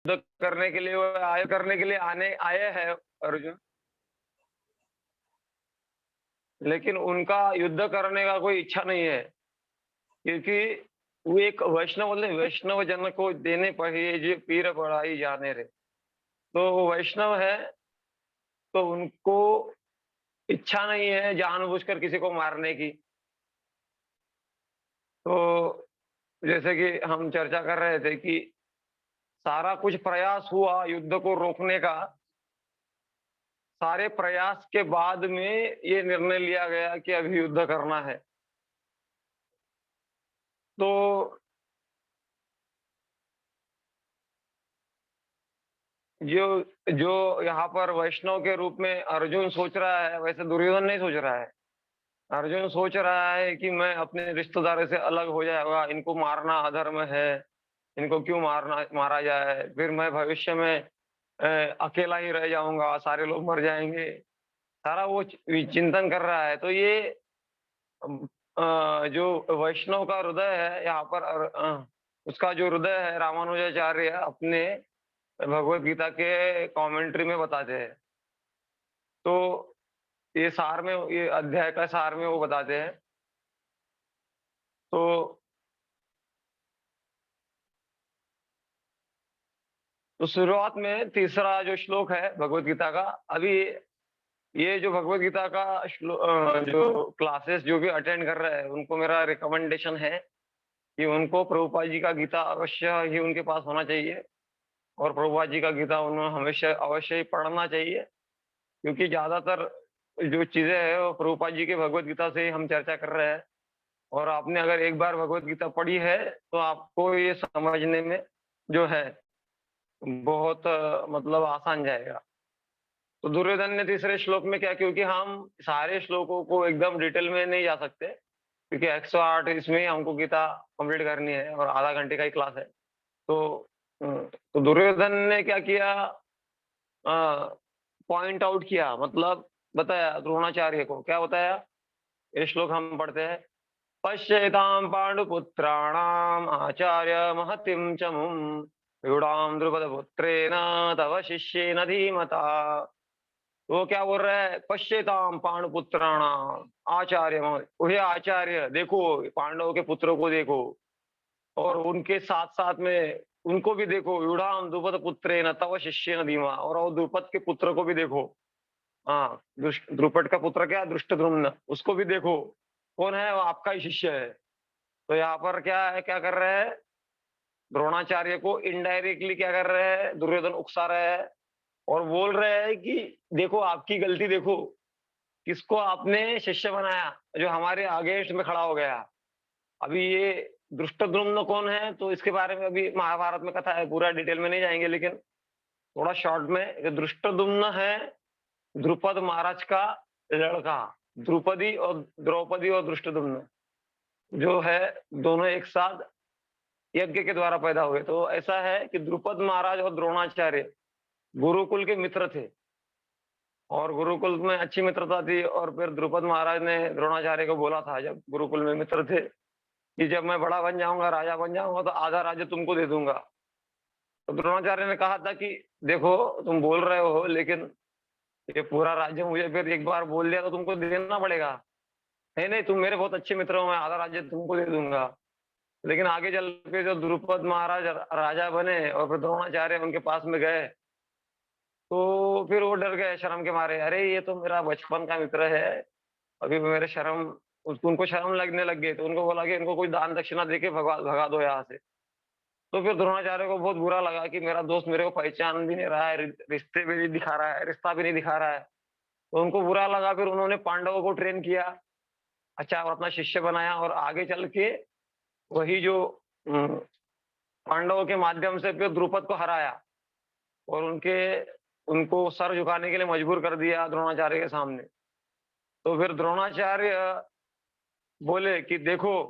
युद्ध करने के लिए वो आय करने के लिए आने आए हैं अर्जुन, लेकिन उनका युद्ध करने का कोई इच्छा नहीं है, क्योंकि वो एक वैष्णव बोलते हैं, वैष्णव जन को देने पहिए जे पीर पड़ाई जाने रे। तो वो वैष्णव है, तो उनको इच्छा नहीं है जानबूझकर किसी को मारने की। तो जैसे कि हम चर्चा कर रहे थे कि सारा कुछ प्रयास हुआ युद्ध को रोकने का, सारे प्रयास के बाद में ये निर्णय लिया गया कि अभी युद्ध करना है। तो जो जो यहाँ पर वैष्णव के रूप में अर्जुन सोच रहा है, वैसे दुर्योधन नहीं सोच रहा है। अर्जुन सोच रहा है कि मैं अपने रिश्तेदारों से अलग हो जाएगा, इनको मारना अधर्म है, इनको क्यों मारा जाए, फिर मैं भविष्य में अ, अकेला ही रह जाऊँगा, सारे लोग मर जाएँगे। सारा वो चिंतन कर रहा है। तो ये अम, जो वैष्णव का हृदय है यहाँ पर उसका जो हृदय है रामानुजाचार्य अपने भगवत गीता के कमेंट्री में बताते हैं। तो ये सार में ये अध्याय का सार में वो बताते हैं। तो शुरुआत में तीसरा जो श्लोक है भगवत गीता का, अभी ये जो भगवत गीता का जो क्लासेस जो भी अटेंड कर रहे हैं, उनको मेरा रिकमेंडेशन है कि उनको प्रभुपाद जी का गीता अवश्य ही उनके पास होना चाहिए और प्रभुपाद जी का गीता उन्हें हमेशा अवश्य ही पढ़ना चाहिए, क्योंकि ज़्यादातर जो चीज़ें हैं वो प्रभुपाद जी के भगवत गीता से ही हम चर्चा कर रहे हैं। और आपने अगर एक बार भगवत गीता पढ़ी है, तो आपको ये समझने में जो है बहुत मतलब आसान जाएगा। तो दुर्योधन ने तीसरे श्लोक में क्या, क्योंकि हम सारे श्लोकों को एकदम डिटेल में नहीं जा सकते, क्योंकि 108 इसमें ही हमको गीता कंप्लीट करनी है और आधा घंटे का ही क्लास है। तो तो दुर्योधन ने क्या किया, पॉइंट आउट किया, मतलब बताया द्रोणाचार्य को, क्या बताया? ये श्लोक हम पढ़ते हैं। पश्येतां पांडुपुत्राणाम् आचार्य महतिं च मुं व्यूढां द्रुपदपुत्रेण तव शिष्येन धीमता। वो क्या बोल रहा है? पश्येतां पांडुपुत्राणाम् आचार्य हे आचार्य देखो, पांडवों के पुत्रों को देखो और उनके साथ-साथ में उनको भी देखो, व्यूढां द्रुपद पुत्रेण तव शिष्येन धीमा, और वो द्रुपद के पुत्र को भी देखो। हाँ, द्रुपद का पुत्र क्या? धृष्टद्युम्न, उसको भी देखो। कौन है? वो आपका ही शिष्य है। तो यहाँ पर क्या है, क्या कर रहे हैं? द्रोणाचार्य को इनडायरेक्टली क्या कर रहे हैं? दुर्योधन उकसा रहे हैं और बोल रहे हैं कि देखो आपकी गलती देखो, किसको आपने शिष्य बनाया, जो हमारे अगेंस्ट में खड़ा हो गया। अभी ये धृष्टद्युम्न कौन है, तो इसके बारे में अभी महाभारत में कथा है, पूरा डिटेल में नहीं जाएंगे, लेकिन थोड़ा शॉर्ट में, ये धृष्टद्युम्न है द्रुपद महाराज का लड़का। द्रुपदी और द्रौपदी और धृष्टद्युम्न जो है, दोनों एक साथ यज्ञ के द्वारा पैदा हुए। तो ऐसा है कि द्रुपद महाराज और द्रोणाचार्य गुरुकुल के मित्र थे और गुरुकुल में अच्छी मित्रता थी। और फिर द्रुपद महाराज ने द्रोणाचार्य को बोला था, जब गुरुकुल में मित्र थे, कि जब मैं बड़ा बन जाऊंगा, राजा बन जाऊंगा, तो आधा राज्य तुमको दे दूंगा। तो द्रोणाचार्य ने कहा था कि देखो तुम बोल रहे हो, लेकिन ये पूरा राज्य मुझे फिर एक बार बोल दिया तो तुमको देना पड़ेगा। नहीं नहीं, तुम मेरे बहुत अच्छे मित्र हो, मैं आधा राज्य तुमको दे दूंगा। लेकिन आगे चल के जो द्रुपद महाराज राजा बने और फिर द्रोणाचार्य उनके पास में गए, तो फिर वो डर गए शर्म के मारे, अरे ये तो मेरा बचपन का मित्र है, अभी मेरे शर्म, उसको उनको शर्म लगने लग गई। तो उनको बोला कि इनको कोई दान दक्षिणा देके भगा भगा दो यहाँ से। तो फिर द्रोणाचार्य को बहुत बुरा लगा कि मेरा दोस्त मेरे को पहचान भी नहीं रहा है, रिश्ते भी नहीं दिखा रहा है, रिश्ता भी नहीं दिखा रहा है। तो उनको बुरा लगा, फिर उन्होंने पांडवों को ट्रेन किया, अच्छा, और अपना शिष्य बनाया, और आगे चल के वही जो अम, पांडवों के माध्यम से फिर द्रुपद को हराया और उनके उनको सर झुकाने के लिए मजबूर कर दिया द्रोणाचार्य के सामने। तो फिर द्रोणाचार्य बोले कि देखो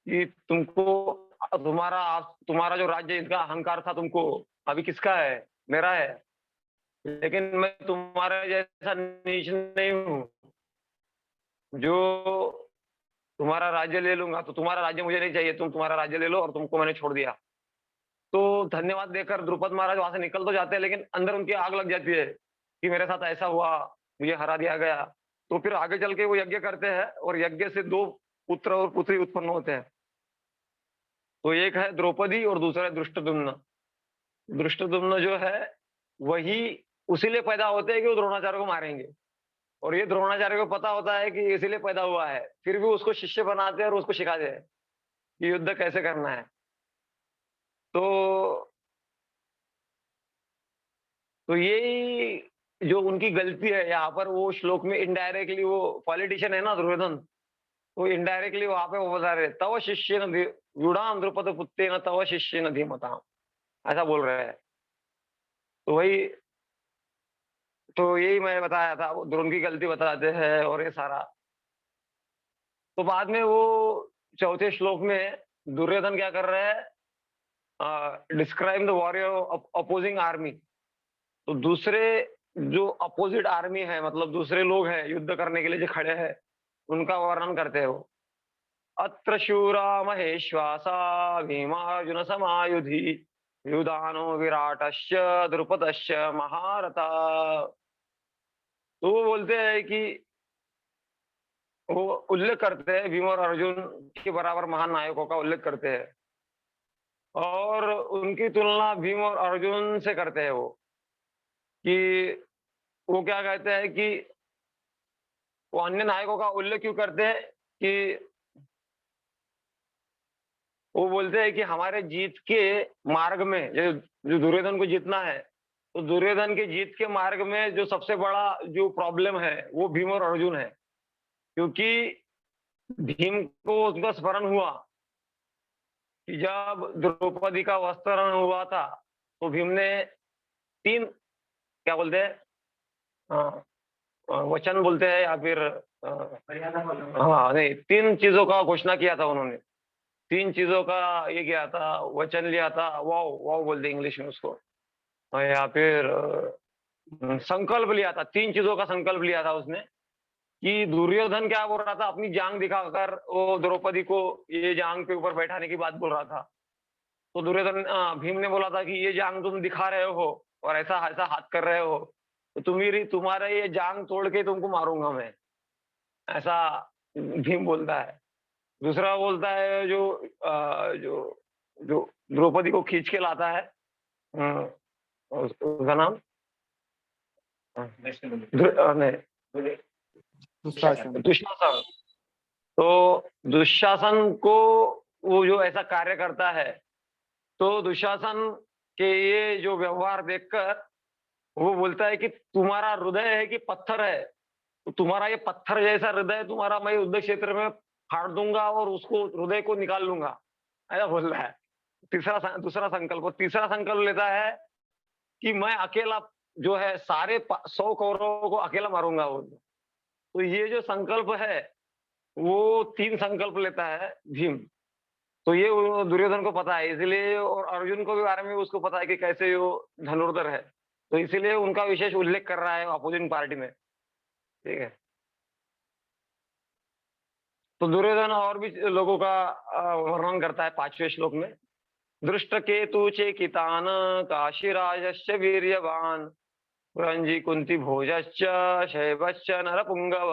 कि तुमको तुम्हारा जो राज्य, इनका अहंकार था तुमको, अभी किसका है? मेरा है। लेकिन मैं तुम्हारे जैसा नीच नहीं हूँ जो तुम्हारा राज्य ले लूंगा। तो तुम्हारा राज्य मुझे नहीं चाहिए, तुम तुम्हारा राज्य ले लो, और तुमको मैंने छोड़ दिया। तो धन्यवाद देकर द्रुपद महाराज वहां से निकल तो जाते हैं, लेकिन अंदर उनकी आग लग जाती है कि मेरे साथ ऐसा हुआ, मुझे हरा दिया गया। तो फिर आगे चल के वो यज्ञ करते हैं और यज्ञ से 2 पुत्र और पुत्री उत्पन्न होते हैं। तो एक है द्रौपदी और दूसरा है धृष्टद्युम्न। धृष्टद्युम्न जो है वही उसीलिए पैदा होते हैं कि वो द्रोणाचार्य को मारेंगे, और ये द्रोणाचार्य को पता होता है कि इसीलिए पैदा हुआ है, फिर भी उसको शिष्य बनाते हैं और उसको सिखाते हैं कि युद्ध कैसे करना है। तो यही जो उनकी गलती है यहाँ पर, वो श्लोक में इनडायरेक्टली, वो पॉलिटिशियन है ना दुर्योधन, तो इनडायरेक्टली वहां पे वो बता रहे तव शिष्य न व्यूढ़ाम द्रुपद पुत्ते न तव शिष्य न धीमताम, ऐसा बोल रहे हैं। तो वही, तो यही मैं बताया था, वो द्रोण की गलती बताते हैं और ये सारा। तो बाद में वो चौथे श्लोक में दुर्योधन क्या कर रहे हैं, describe the warrior opposing army. तो दूसरे जो अपोजिट आर्मी है, मतलब दूसरे लोग हैं युद्ध करने के लिए जो खड़े हैं, उनका वर्णन करते हैं वो। अत्र शूरा महेश्वासा भीमार्जुन समायुधि युधानो विराटश्च द्रुपदश्च महारथा। तो वो बोलते हैं कि वो उल्लेख करते हैं, भीम और अर्जुन के बराबर महान नायकों का उल्लेख करते हैं, और उनकी तुलना भीम और अर्जुन से करते हैं वो, कि वो क्या कहते हैं कि वो अन्य नायकों का उल्लेख क्यों करते हैं, कि वो बोलते हैं कि हमारे जीत के मार्ग में जो दुर्योधन को जीतना है, तो दुर्योधन के जीत के मार्ग में जो सबसे बड़ा जो प्रॉब्लम है वो भीम और अर्जुन है। क्योंकि भीम को उसका स्मरण हुआ कि जब द्रौपदी का वस्त्रण हुआ था, तो भीम ने 3, क्या बोलते हैं, वचन बोलते हैं या फिर हाँ नहीं, 3 चीजों का घोषणा किया था उन्होंने, 3 चीजों का ये किया था, वचन लिया था, वाव वाव बोलते इंग्लिश में उसको, या फिर संकल्प लिया था, 3 चीजों का संकल्प लिया था उसने। कि दुर्योधन क्या बोल रहा था, अपनी जांग दिखाकर वो द्रौपदी को ये जांग के ऊपर बैठाने की बात बोल रहा था। तो दुर्योधन भीम ने बोला था कि ये जांग तुम दिखा रहे हो और ऐसा ऐसा हाथ कर रहे हो, तो तुम्हारा ये जांग तोड़ के तुमको मारूंगा मैं, ऐसा भीम बोलता है। दूसरा बोलता है जो जो द्रौपदी को खींच के लाता है, उसका नाम नहीं, दुशासन। तो दुशासन को वो जो ऐसा कार्य करता है, तो दुशासन के ये जो व्यवहार देखकर वो बोलता है कि तुम्हारा हृदय है कि पत्थर है, तो तुम्हारा ये पत्थर जैसा हृदय तुम्हारा मैं युद्ध क्षेत्र में फाड़ दूंगा और उसको हृदय को निकाल लूंगा, ऐसा बोल रहा है। दूसरा संकल्प, तीसरा संकल्प लेता है कि मैं अकेला जो है सारे 100 कौरवों को अकेला मारूंगा वो। तो ये जो संकल्प है वो 3 संकल्प लेता है भीम। तो ये दुर्योधन को पता है इसलिए, और अर्जुन को भी बारे में उसको पता है कि कैसे वो धनुर्धर है, तो इसीलिए उनका विशेष उल्लेख कर रहा है अपोजिंग पार्टी में, ठीक है। तो दुर्योधन और भी लोगों का वर्णन करता है 5वें श्लोक में। दृष्ट केतु चेकितान काशीराजश्च वीर्यवान पुरंजी कुंती भोजश्च शैवश्च नरपुंगव।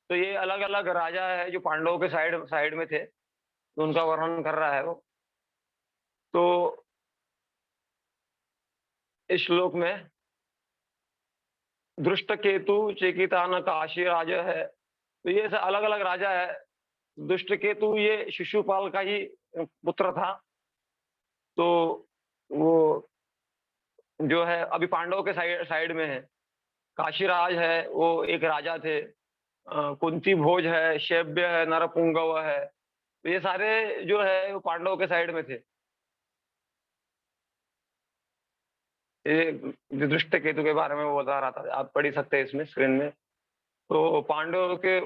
तो ये अलग अलग राजा है जो पांडवों के साइड में थे, तो उनका वर्णन कर रहा है वो। तो इस श्लोक में दृष्ट केतु चेकितान काशीराज है, तो ये अलग अलग राजा है। दुष्ट केतु ये शिशुपाल का ही पुत्र था, तो वो जो है अभी पांडवों के साइड में है। काशीराज है, वो एक राजा थे। कुंती भोज है, शैव्य है, नरपुंगव है, तो ये सारे जो है वो पांडवों के साइड में थे। ये दृष्ट केतु के बारे में वो बता रहा था, आप पढ़ ही सकते हैं इसमें स्क्रीन में। तो पांडवों के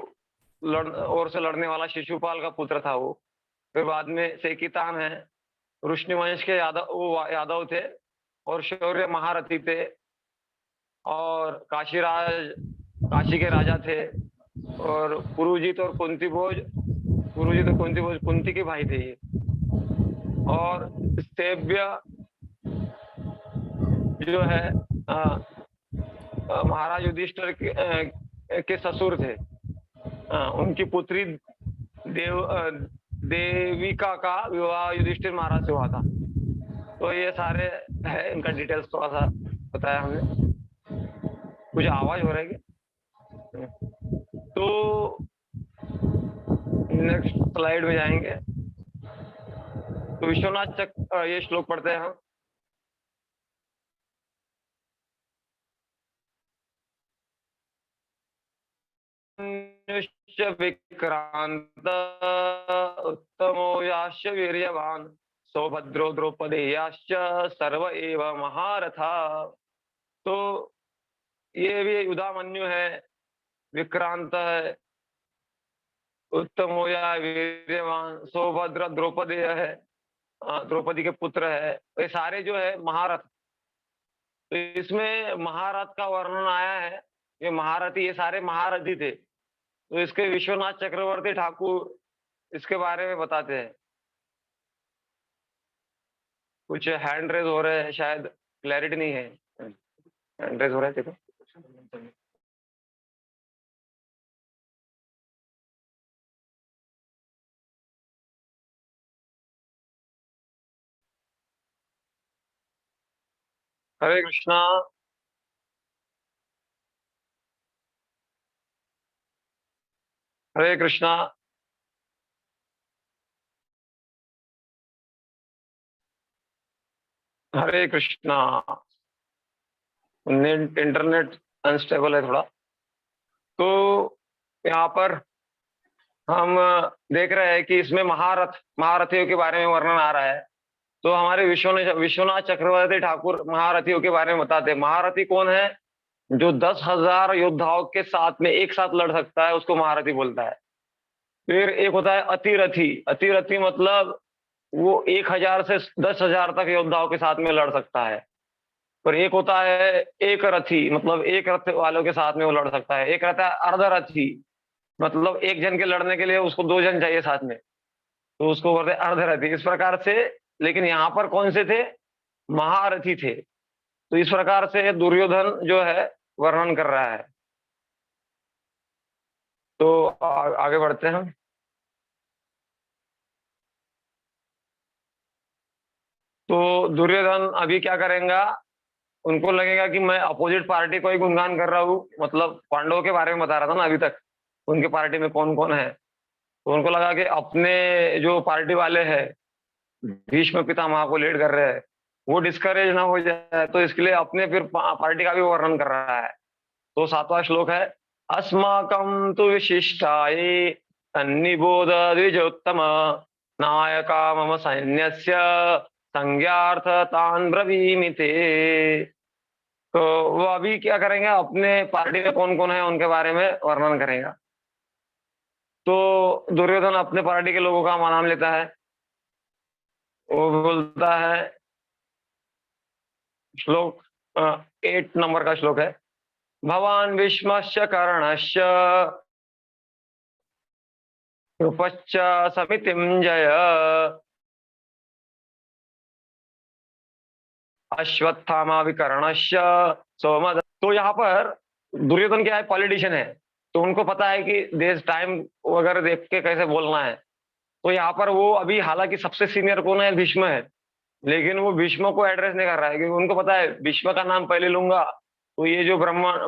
ओर से लड़ने वाला शिशुपाल का पुत्र था वो। फिर बाद में सेकितान है, वृष्णिवंश के यादव थे और शौर्य महारथी थे, और काशी के राजा थे। और पुरुजित और कुंती भोज कुंती के भाई थे ये। और सेव्य जो है महाराज युधिष्ठिर के ससुर थे। उनकी पुत्री देविका का विवाह युधिष्ठिर महाराज से हुआ था। तो ये सारे है, इनका डिटेल्स थोड़ा सा बताया हमने। कुछ आवाज हो रहा है क्या? तो नेक्स्ट स्लाइड में जाएंगे तो विश्वनाथ चक्र ये श्लोक पढ़ते हैं हम। विक्रांत उत्तमो याश्च वीर्यवान सौभद्रो द्रौपदेयाश्च सर्व एव महारथा। तो ये भी युधामन्यु है, विक्रांत है, उत्तम हो या वीर्यवान, सौभद्र द्रौपदी है, द्रौपदी के पुत्र है, ये सारे जो है महारथ। तो इसमें महारथ का वर्णन आया है, ये महारथी, ये सारे महारथी थे। तो इसके विश्वनाथ चक्रवर्ती ठाकुर इसके बारे में बताते हैं। कुछ हैंड रेज हो रहे हैं, शायद क्लैरिटी नहीं है। हैंड रेज हो रहा है, देखो। हरे कृष्णा। हरे कृष्णा। हरे कृष्णा। इंटरनेट अनस्टेबल है थोड़ा। तो यहाँ पर हम देख रहे हैं कि इसमें महारथियों के बारे में वर्णन आ रहा है। तो हमारे विश्वनाथ चक्रवर्ती ठाकुर महारथियों के बारे में बताते हैं। महारथी कौन है? जो 10,000 योद्धाओं के साथ में एक साथ लड़ सकता है, उसको महारथी बोलता है। फिर एक होता है अतिरथी। अतिरथी मतलब वो 1,000 से 10,000 तक योद्धाओं के साथ में लड़ सकता है। पर एक होता है एक रथी, मतलब एक रथ वालों के साथ में वो लड़ सकता है। एक रहता है अर्धरथी, मतलब एक जन के लड़ने के लिए उसको 2 जन चाहिए साथ में, तो उसको बोलते हैं अर्धरथी। इस प्रकार से, लेकिन यहाँ पर कौन से थे? महारथी थे। तो इस प्रकार से दुर्योधन जो है वर्णन कर रहा है। तो आगे बढ़ते हैं हम। तो दुर्योधन अभी क्या करेगा? उनको लगेगा कि मैं अपोजिट पार्टी को ही गुणगान कर रहा हूँ, मतलब पांडवों के बारे में बता रहा था ना अभी तक, उनके पार्टी में कौन कौन है। तो उनको लगा कि अपने जो पार्टी वाले हैं, भीष्म पितामह को लीड कर रहे हैं, वो डिस्करेज ना हो जाए, तो इसके लिए अपने फिर पार्टी का भी वर्णन कर रहा है। तो 7वां श्लोक है, अस्माकं तु विशिष्टाये तन्निबोध द्विजोत्तम नायका मम सैन्यस्य संज्ञार्थ तान् ब्रवीमि ते। तो वो अभी क्या करेंगे? अपने पार्टी में कौन कौन है उनके बारे में वर्णन करेगा। तो दुर्योधन अपने पार्टी के लोगों का नाम लेता है। वो बोलता है, श्लोक 8 नंबर का श्लोक है, भवान भीष्मश्च कर्णश्च कृपश्च समितिं जय अश्वत्थामा विकर्णश्च सोमद। तो यहाँ पर दुर्योधन क्या है? पॉलिटिशियन है। तो उनको पता है कि देश टाइम वगैरह देख के कैसे बोलना है। तो यहाँ पर वो अभी, हालांकि सबसे सीनियर कौन है? भीष्म है, लेकिन वो भीष्म को एड्रेस नहीं कर रहा है, क्योंकि उनको पता है भीष्म का नाम पहले लूंगा तो ये जो ब्राह्मण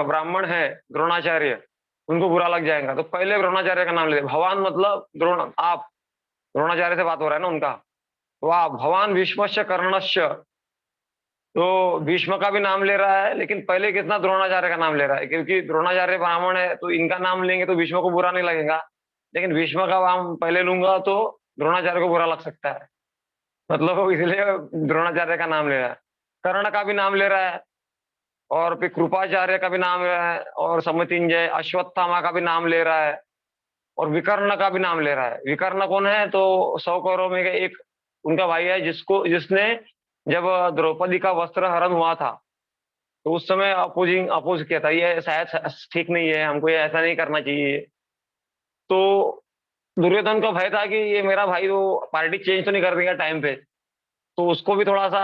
ब्राह्मण है द्रोणाचार्य, उनको बुरा लग जाएगा। तो पहले द्रोणाचार्य का नाम लेते। भगवान मतलब द्रोण, आप, द्रोणाचार्य से बात हो रहा है ना उनका। तो आप भगवान भीष्मश्च कर्णश्च, तो भीष्म का भी नाम ले रहा है, लेकिन पहले कितना द्रोणाचार्य का नाम ले रहा है, क्योंकि द्रोणाचार्य ब्राह्मण है तो इनका नाम लेंगे तो भीष्म को बुरा नहीं लगेगा। लेकिन भीष्म का नाम पहले लूंगा तो द्रोणाचार्य को बुरा लग सकता है, मतलब वो इसलिए द्रोणाचार्य का नाम ले रहा है। कर्ण का भी नाम ले रहा है, और फिर कृपाचार्य का भी नाम ले रहा है, और समितिंजय अश्वत्थामा का भी नाम ले रहा है, और विकर्ण का भी नाम ले रहा है। विकर्ण कौन है? तो 100 कौरव में एक उनका भाई है, जिसने जब द्रौपदी का वस्त्र हरण हुआ था तो उस समय अपोज किया था, ये शायद ठीक नहीं है, हमको ये ऐसा नहीं करना चाहिए। तो दुर्योधन को भय था कि ये मेरा भाई तो पार्टी चेंज तो नहीं कर देगा टाइम पे, तो उसको भी थोड़ा सा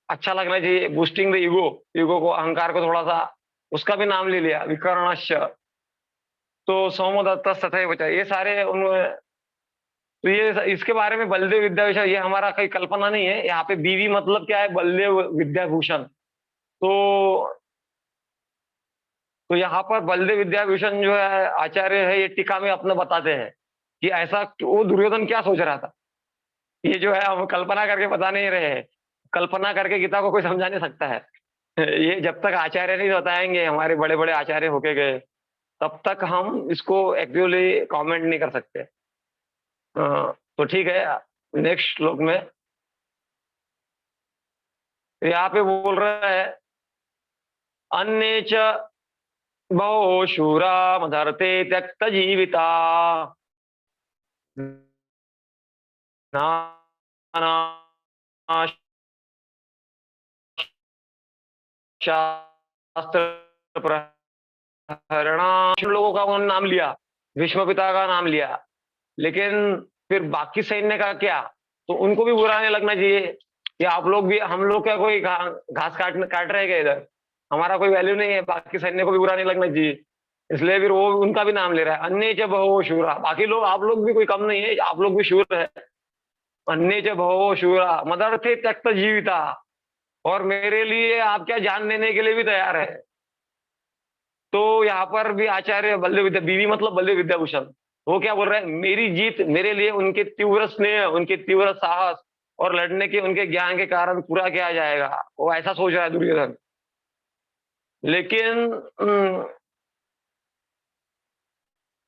अच्छा लगना चाहिए, बूस्टिंग द ईगो, ईगो को, अहंकार को थोड़ा सा, उसका भी नाम ले लिया विकर्णश्य। तो सोमदत्त तथैव च, ये सारे उन, तो ये इसके बारे में बलदेव विद्याभूषण, ये हमारा कोई कल्पना नहीं है। यहाँ पे बीवी मतलब क्या है, बलदेव विद्याभूषण। तो यहाँ पर बलदेव विद्याभूषण जो है आचार्य है, ये टीका में अपने बताते हैं कि ऐसा वो दुर्योधन क्या सोच रहा था। ये जो है हम कल्पना करके बता नहीं रहे हैं, कल्पना करके गीता को कोई समझा नहीं सकता है। ये जब तक आचार्य नहीं बताएंगे, हमारे बड़े बड़े आचार्य होके गए, तब तक हम इसको एक्चुअली कमेंट नहीं कर सकते। तो ठीक है, नेक्स्ट श्लोक में यहाँ पे बोल रहा है, अन्ये च बहवो शूरा मदर्थे त्यक्त जीविता नाना शास्त्र प्रहरणाम, लोगों का उन्होंने नाम लिया, भीष्म पिता का नाम लिया, लेकिन फिर बाकी सैन्य का क्या, तो उनको भी बुरा नहीं लगना चाहिए कि आप लोग भी, हम लोग क्या कोई घास काट रहे हैं क्या इधर, हमारा कोई वैल्यू नहीं है, बाकी सैन्य को भी बुरा नहीं लगना चाहिए। इसलिए फिर वो उनका भी नाम ले रहा है, अन्य च बहवो शूरा, बाकी लोग, आप लोग भी कोई कम नहीं है, आप लोग भी शूर है। अन्य च बहवो शूरा मदर्थे त्यक्त जीविता, और मेरे लिए आप क्या जान देने के लिए भी तैयार है। तो यहाँ पर भी आचार्य बलदेव विद्या, बीवी मतलब बलदेव विद्याभूषण, वो क्या बोल रहे हैं, मेरी जीत मेरे लिए उनके तीव्र स्नेह, उनके तीव्र साहस और लड़ने के उनके ज्ञान के कारण पूरा किया जाएगा, वो ऐसा सोच रहा है दुर्योधन। लेकिन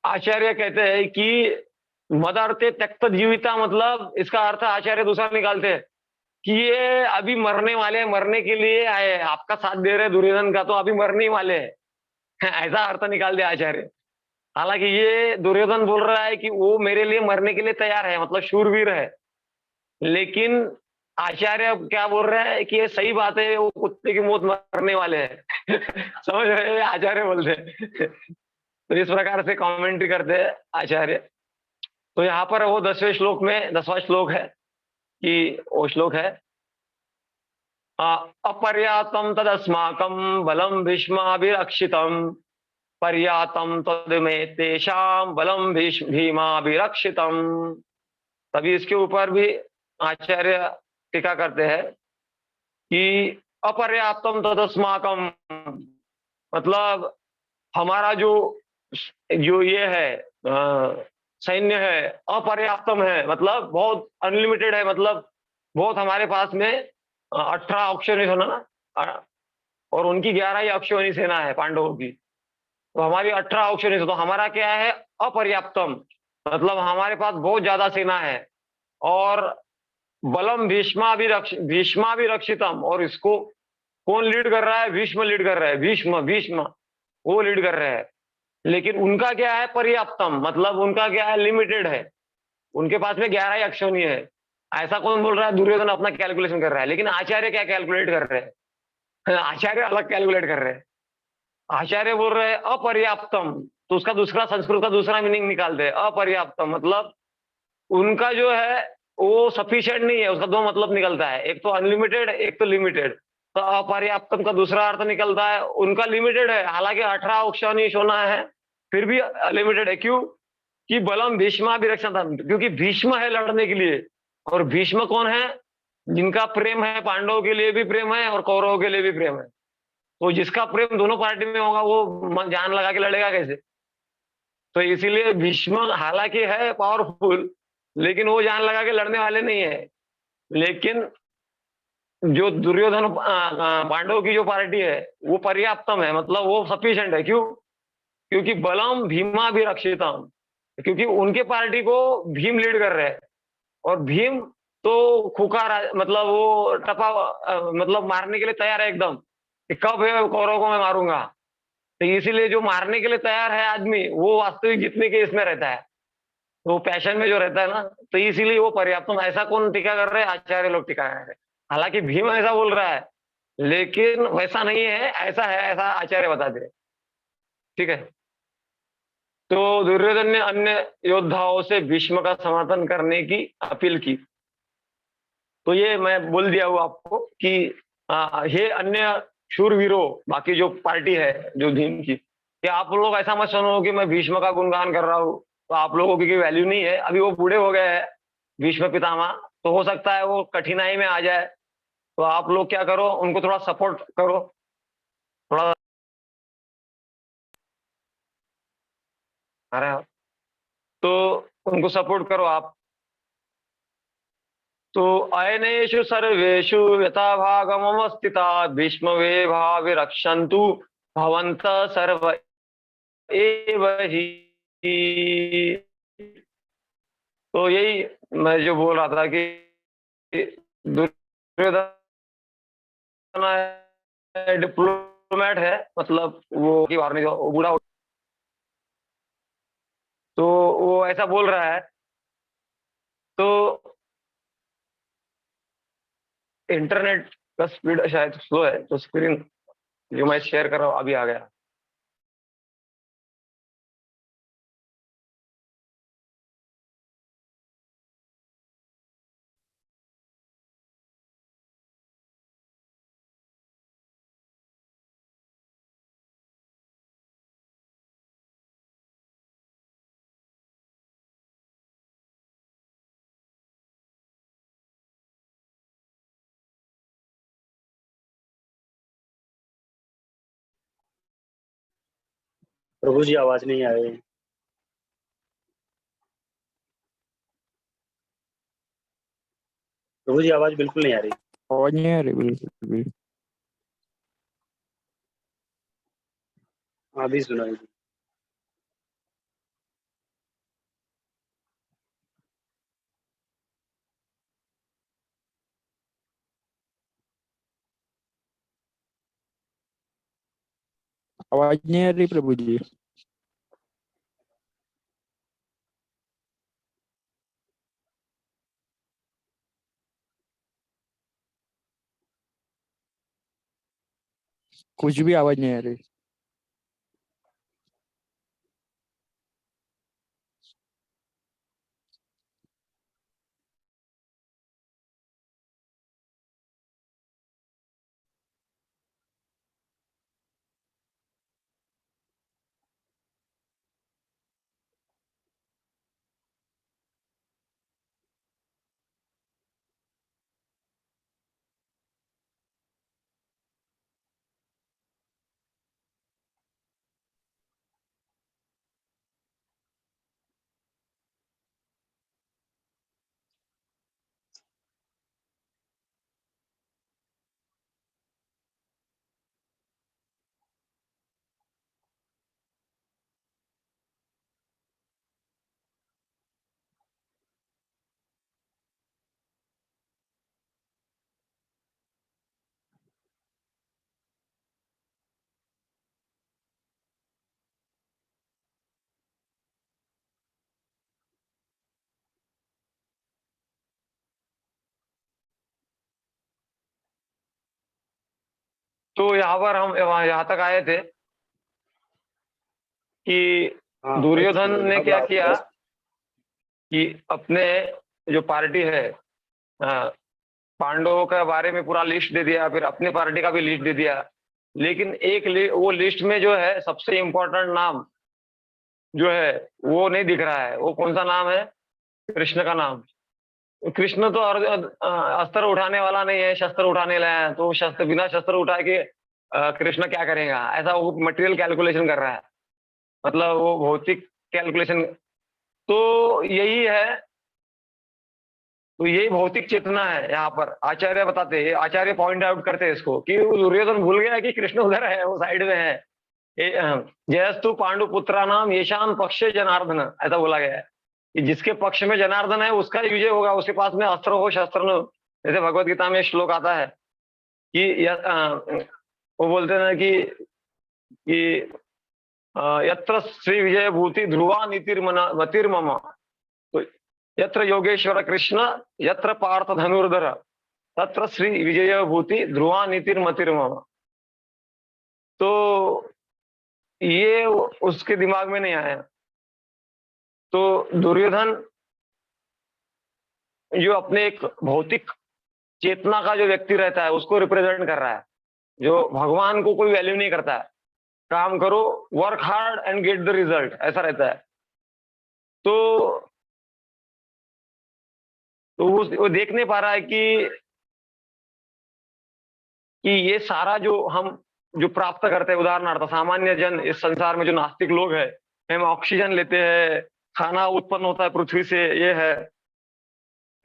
आचार्य कहते हैं कि मदार्थे त्यक्त जीविता, मतलब इसका अर्थ आचार्य दूसरा निकालते हैं कि ये अभी मरने वाले हैं, मरने के लिए आए, आपका साथ दे रहे दुर्योधन का, तो अभी मरने ही वाले हैं। ऐसा अर्थ निकाल दिया आचार्य। हालांकि ये दुर्योधन बोल रहा है कि वो मेरे लिए मरने के लिए तैयार है, मतलब शूरवीर है, लेकिन आचार्य क्या बोल रहे हैं कि ये सही बात है, वो कुत्ते की मौत मरने वाले हैं। समझ रहे हैं, आचार्य बोलते हैं। तो इस प्रकार से कमेंट्री करते हैं आचार्य। तो यहाँ पर वो 10वें श्लोक में 10वां श्लोक है कि वो श्लोक है, अपर्याप्तम तदस्माकं बलम भीष्माभिरक्षितम, पर्याप्तम तदमे तेषां बलम भीमाभिरक्षितम। तभी इसके ऊपर भी आचार्य टीका करते हैं कि अपर्याप्तम तदस्माकम, मतलब हमारा जो जो ये है सैन्य है, अपर्याप्तम है, मतलब बहुत अनलिमिटेड है, मतलब बहुत हमारे पास में 18 अक्षौहिणी सेना ना, और उनकी 11 ही अक्षौहिणी सेना है पांडवों की, तो हमारी 18 अक्षौहिणी सेना, तो हमारा क्या है, अपर्याप्तम, मतलब हमारे पास बहुत ज्यादा सेना है। और बलम भीष्मा भी रक्षितम, और इसको कौन लीड कर रहा है, भीष्म लीड कर रहा है, भीष्म भीष्म वो लीड कर रहे हैं। लेकिन उनका क्या है, पर्याप्तम, मतलब उनका क्या है, लिमिटेड है, उनके पास में 11 ही अक्षौहिणी है। ऐसा कौन बोल रहा है, दुर्योधन अपना कैलकुलेशन कर रहा है, लेकिन आचार्य क्या कैलकुलेट कर रहे हैं, आचार्य अलग कैलकुलेट कर रहे हैं। आचार्य बोल रहे हैं अपर्याप्तम, तो उसका दूसरा, संस्कृत का दूसरा मीनिंग निकालते हैं, अपर्याप्तम मतलब उनका जो है वो सफिशिएंट नहीं है, उसका दो मतलब निकलता है, एक तो अनलिमिटेड, एक तो लिमिटेड। तो अपर्याप्तम का दूसरा अर्थ निकलता है उनका लिमिटेड है, हालांकि 18 अक्षौहिणी सोना है, फिर भी लिमिटेड है। क्यों? कि बलम भीष्मा भी रक्षा था, क्योंकि भीष्म है लड़ने के लिए, और भीष्म कौन है, जिनका प्रेम है, पांडवों के लिए भी प्रेम है और कौरवों के लिए भी प्रेम है। तो जिसका प्रेम दोनों पार्टी में होगा, वो जान लगा के लड़ेगा कैसे। तो इसीलिए भीष्म हालांकि है पावरफुल, लेकिन वो जान लगा के लड़ने वाले नहीं है। लेकिन जो दुर्योधन पांडव की जो पार्टी है वो पर्याप्तम है, मतलब वो सफिशिएंट है। क्यों? क्योंकि बलम भीमा भी रक्षितम, क्योंकि उनके पार्टी को भीम लीड कर रहे हैं, और भीम तो खुखार, मतलब वो मतलब मारने के लिए तैयार है एकदम, कि कब है कौरव को मैं मारूंगा। तो इसीलिए जो मारने के लिए तैयार है आदमी, वो वास्तविक जीतने के इसमें रहता है, वो पैशन में जो रहता है ना, तो इसीलिए वो पर्याप्तम। ऐसा कौन टीका कर रहे हैं, आचार्य लोग टीका कर रहे हैं। हालांकि भीम ऐसा बोल रहा है, लेकिन वैसा नहीं है, ऐसा है, ऐसा आचार्य बताते हैं। ठीक है, तो दुर्योधन ने अन्य योद्धाओं से भीष्म का समर्थन करने की अपील की। तो ये मैं बोल दिया हूँ आपको कि हे अन्य शूरवीरों, बाकी जो पार्टी है जो भीम की, कि आप लोग ऐसा मत सुनो कि मैं भीष्म का गुणगान कर रहा हूँ, तो आप लोगों की वैल्यू नहीं है। अभी वो बूढ़े हो गए हैं भीष्म पितामह, तो हो सकता है वो कठिनाई में आ जाए। तो आप लोग क्या करो, उनको थोड़ा सपोर्ट करो, थोड़ा। अरे तो उनको सपोर्ट करो आप। तो अयनेषु सर्वेषु यथाभागमम स्थिता भीष्म वे भाविरक्षन्तु भवन्तः सर्व एव ही। तो यही मैं जो बोल रहा था कि दुर्योधन डिप्लोमेट है, मतलब वो की वार नहीं, वो बूढ़ा, तो वो ऐसा बोल रहा है। तो इंटरनेट का स्पीड शायद स्लो है, तो स्क्रीन जो मैं शेयर कर रहा हूँ अभी आ गया। प्रभु जी आवाज नहीं आ रही। प्रभु जी आवाज बिल्कुल नहीं आ रही। आवाज नहीं आ रही बिल्कुल भी। हाँ, अभी सुनाई। आवाज नहीं आ रही प्रभु जी। कुछ भी आवाज नहीं आ रही। तो यहाँ पर हम यहाँ तक आए थे कि हाँ, दुर्योधन ने क्या किया बस। कि अपने जो पार्टी है, अ, पांडवों के बारे में पूरा लिस्ट दे दिया, फिर अपने पार्टी का भी लिस्ट दे दिया। लेकिन वो लिस्ट में जो है सबसे इम्पोर्टेंट नाम जो है वो नहीं दिख रहा है। वो कौन सा नाम है? कृष्ण का नाम। कृष्ण तो अस्त्र उठाने वाला नहीं है, शस्त्र उठाने लाया है। तो शस्त्र, बिना शस्त्र उठा के कृष्ण क्या करेगा? ऐसा वो मटेरियल कैलकुलेशन कर रहा है, मतलब वो भौतिक कैलकुलेशन। तो यही है, तो यही भौतिक चेतना है। यहाँ पर आचार्य बताते हैं, आचार्य पॉइंट आउट करते हैं इसको कि वो दुर्योधन भूल गया कि कृष्ण उधर है, वो साइड में है। जयस्तु पांडु पुत्रा नाम येषाम पक्षे जनार्दन, ऐसा बोला गया है कि जिसके पक्ष में जनार्दन है उसका ही विजय होगा, उसके पास में अस्त्र हो शस्त्र न हो। जैसे भगवत गीता में श्लोक आता है कि वो बोलते हैं ना कि यत्र श्री विजय भूति ध्रुवा मतिर्मम, तो यत्र योगेश्वर कृष्ण यत्र पार्थ धनुर्धर तत्र श्री विजय भूति ध्रुवा मतिर्मम। तो ये उसके दिमाग में नहीं आया। तो दुर्योधन जो अपने एक भौतिक चेतना का जो व्यक्ति रहता है उसको रिप्रेजेंट कर रहा है, जो भगवान को कोई वैल्यू नहीं करता है। काम करो, work hard and get the result, ऐसा रहता है। तो वो देख नहीं पा रहा है कि ये सारा जो हम जो प्राप्त करते हैं, उदाहरणार्थ सामान्य जन इस संसार में जो नास्तिक लोग हैं, हम ऑक्सीजन लेते हैं, खाना उत्पन्न होता है पृथ्वी से, ये है,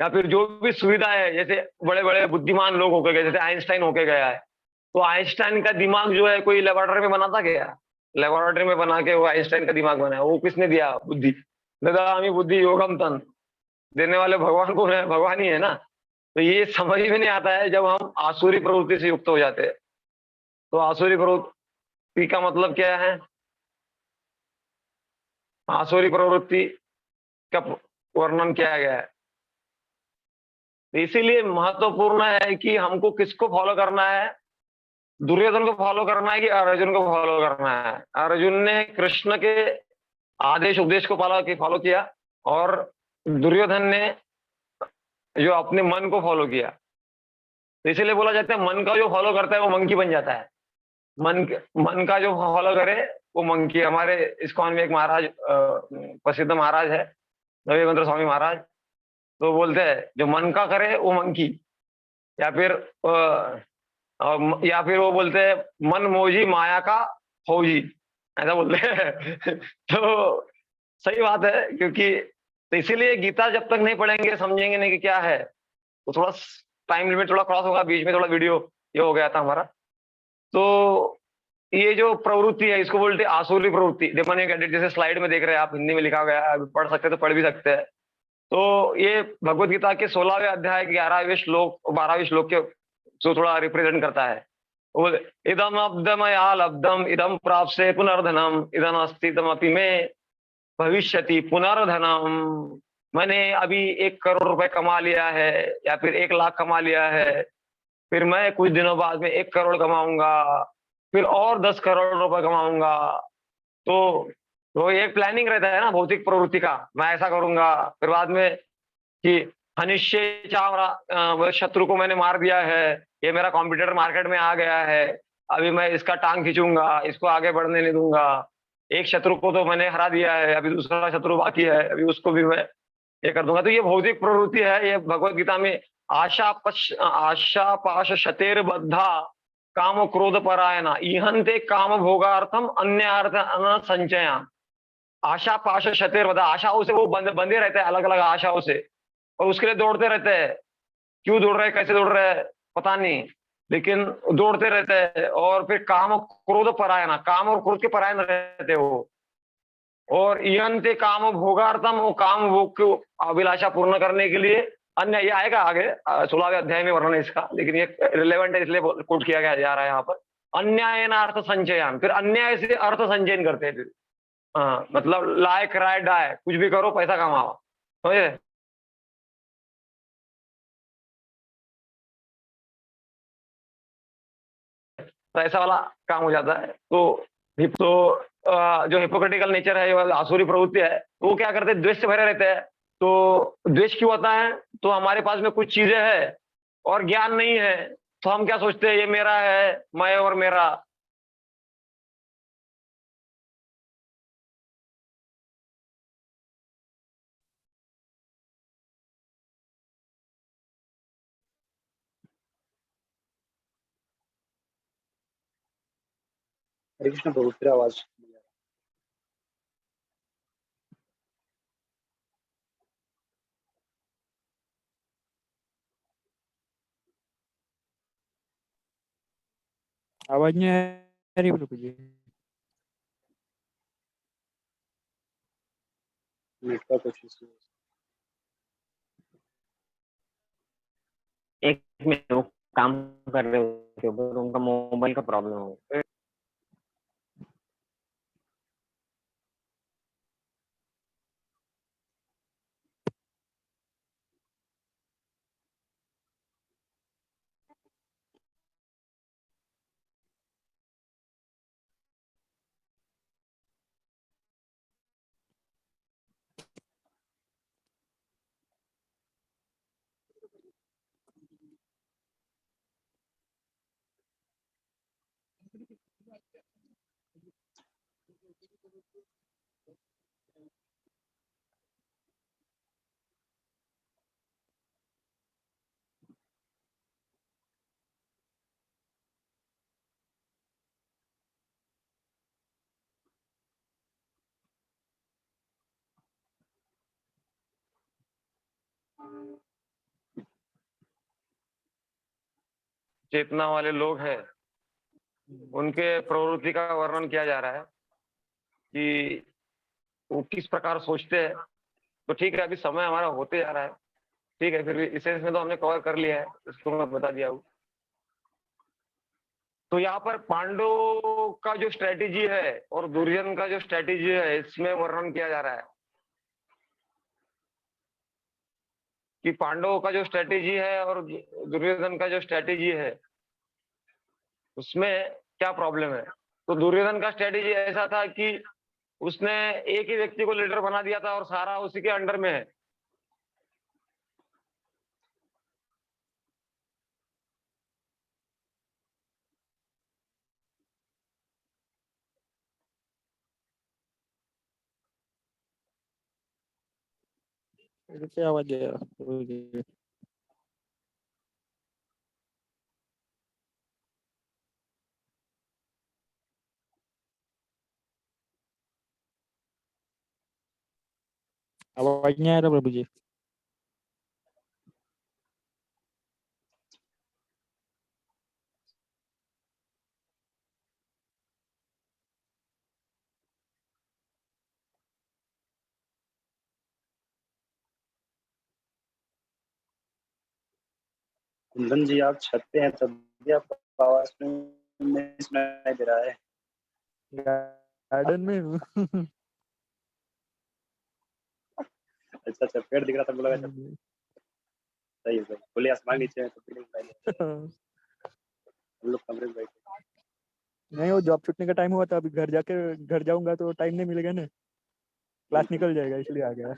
या फिर जो भी सुविधा है, जैसे बड़े बड़े बुद्धिमान लोग होके गए, जैसे आइंस्टाइन होके गया है। तो आइंस्टाइन का दिमाग जो है कोई लेबोरेटरी में बनाता गया, लेबोरेटरी में बना के वो आइंस्टाइन का दिमाग बनाया, वो किसने दिया? बुद्धि। ददामि बुद्धि योगम तन, देने वाले भगवान को है, भगवान ही है ना। तो ये समझ में नहीं आता है जब हम आसुरी प्रवृत्ति से युक्त हो जाते हैं। तो आसुरी प्रवृत्ति का मतलब क्या है? आसुरी प्रवृत्ति का वर्णन किया गया है। तो इसीलिए महत्वपूर्ण है कि हमको किसको फॉलो करना है, दुर्योधन को फॉलो करना है कि अर्जुन को फॉलो करना है। अर्जुन ने कृष्ण के आदेश उपदेश को फॉलो किया, और दुर्योधन ने जो अपने मन को फॉलो किया। तो इसीलिए बोला जाता है मन का जो फॉलो करता है वो मंकी बन जाता है। मन का जो फॉलो करे वो मंकी। हमारे इस्कॉन में एक महाराज, प्रसिद्ध महाराज है, नवेंद्र स्वामी महाराज। तो बोलते हैं जो मन का करे वो मंकी, या फिर या फिर वो बोलते हैं मन मोजी माया का फौजी, ऐसा बोलते हैं। तो सही बात है, क्योंकि तो इसीलिए गीता जब तक नहीं पढ़ेंगे, समझेंगे नहीं कि क्या है, तो थोड़ा टाइम लिमिट थोड़ा क्रॉस होगा। बीच में थोड़ा वीडियो ये हो गया था हमारा। तो ये जो प्रवृत्ति है इसको बोलते हैं आसुरी प्रवृत्ति, डेमोनिक एडिट, जैसे स्लाइड में देख रहे हैं आप, हिंदी में लिखा गया है, पढ़ सकते तो पढ़ भी सकते हैं। तो ये भगवत गीता के 16वें अध्याय 11वें श्लोक 12वें श्लोक के जो थोड़ा रिप्रेजेंट करता है। वो इदम अब्दमया लब्धम इदम प्राप्से पुनर्धनम इदम अस्तित्वमपि में भविष्यति पुनर्धनम। मैंने अभी 1 करोड़ रुपए कमा लिया है, या फिर 1 लाख कमा लिया है, फिर मैं कुछ दिनों बाद में 1 करोड़ कमाऊंगा, फिर और 10 करोड़ रुपए कमाऊंगा। तो तो ये प्लानिंग रहता है ना भौतिक प्रवृत्ति का, मैं ऐसा करूंगा, फिर बाद में कि हनिश्चय चावरा, शत्रु को मैंने मार दिया है, ये मेरा कॉम्पिटिटर मार्केट में आ गया है, अभी मैं इसका टांग खींचूंगा, इसको आगे बढ़ने नहीं दूंगा। एक शत्रु को तो मैंने हरा दिया है, अभी दूसरा शत्रु बाकी है, अभी उसको भी मैं ये कर दूंगा। तो ये भौतिक प्रवृत्ति है। ये भगवत गीता में आशा पाश शतेर बद्धा काम क्रोध परायणा इहंते काम भोगार्थम अन्य अर्थ अन संचया। आशा पाश शतेर बद्धा, आशाओं से वो बंधे रहते हैं, अलग अलग आशाओं से, और उसके लिए दौड़ते रहते हैं। क्यों दौड़ रहे हैं, कैसे दौड़ रहे हैं पता नहीं, लेकिन दौड़ते रहते हैं। और फिर काम क्रोध परायण, काम और क्रोध के परायण रहते हैं वो। और यंते काम भोगार्थम, वो काम भोग को अभिलाषा पूर्ण करने के लिए अन्य, ये आएगा आगे 16वें अध्याय में वर्णन है इसका, लेकिन ये रिलेवेंट है इसलिए कोट किया गया जा रहा है यहाँ पर। अन्याय ना अर्थ संचयन, फिर अन्याय से अर्थ संचयन करते हैं फिर। हाँ, मतलब लाए कराए डाय, कुछ भी करो पैसा कमाओ, समझे। तो ऐसा वाला काम हो जाता है। जो हिपोक्रेटिकल नेचर है, आसुरी प्रवृत्ति है, तो वो क्या करते हैं, द्वेष से भरे रहते हैं। तो द्वेष क्यों होता है? तो हमारे पास में कुछ चीजें हैं और ज्ञान नहीं है, तो हम क्या सोचते हैं, ये मेरा है, मैं और मेरा। हरे कृष्ण प्रभु, फिर आवाज। आवाज नहीं आ रही प्रभु जी। नेटवर्क कुछ इशू। एक मिनट, वो काम कर रहे हो, उनका मोबाइल का प्रॉब्लम हो। चेतना वाले लोग हैं, उनके प्रवृत्ति का वर्णन किया जा रहा है कि वो किस प्रकार सोचते हैं। तो ठीक है, अभी समय हमारा होते जा रहा है, ठीक है, फिर भी इसे इसमें तो हमने कवर कर लिया है, इसको मैं बता दिया हूँ। तो यहाँ पर पांडवों का जो स्ट्रेटेजी है और दुर्योधन का जो स्ट्रेटेजी है, इसमें वर्णन किया जा रहा है कि पांडवों का जो स्ट्रेटेजी है और दुर्योधन का जो स्ट्रेटेजी है, उसमें क्या प्रॉब्लम है। तो दुर्योधन का स्ट्रेटेजी ऐसा था कि उसने एक ही व्यक्ति को लीडर बना दिया था और सारा उसी के अंडर में है। कैसे आवाज गया प्रभु? आवाज नहीं आ रहा प्रभु जी। कुंदन जी आप छत पे हैं तब भी आपको आवाज नहीं सुनाई दे रहा है। गार्डन में हूँ। अच्छा अच्छा, पेड़ दिख रहा था, बोला अच्छा सही है सही। खुले आसमान नीचे है तो भी नहीं सुनाई दे रहा। हम लोग कमरे में बैठे। नहीं, वो जॉब छूटने का टाइम हुआ था, अभी घर जाके घर जाऊंगा तो टाइम नहीं मिलेगा ना, क्लास निकल जाएगा, इसलिए आ गया।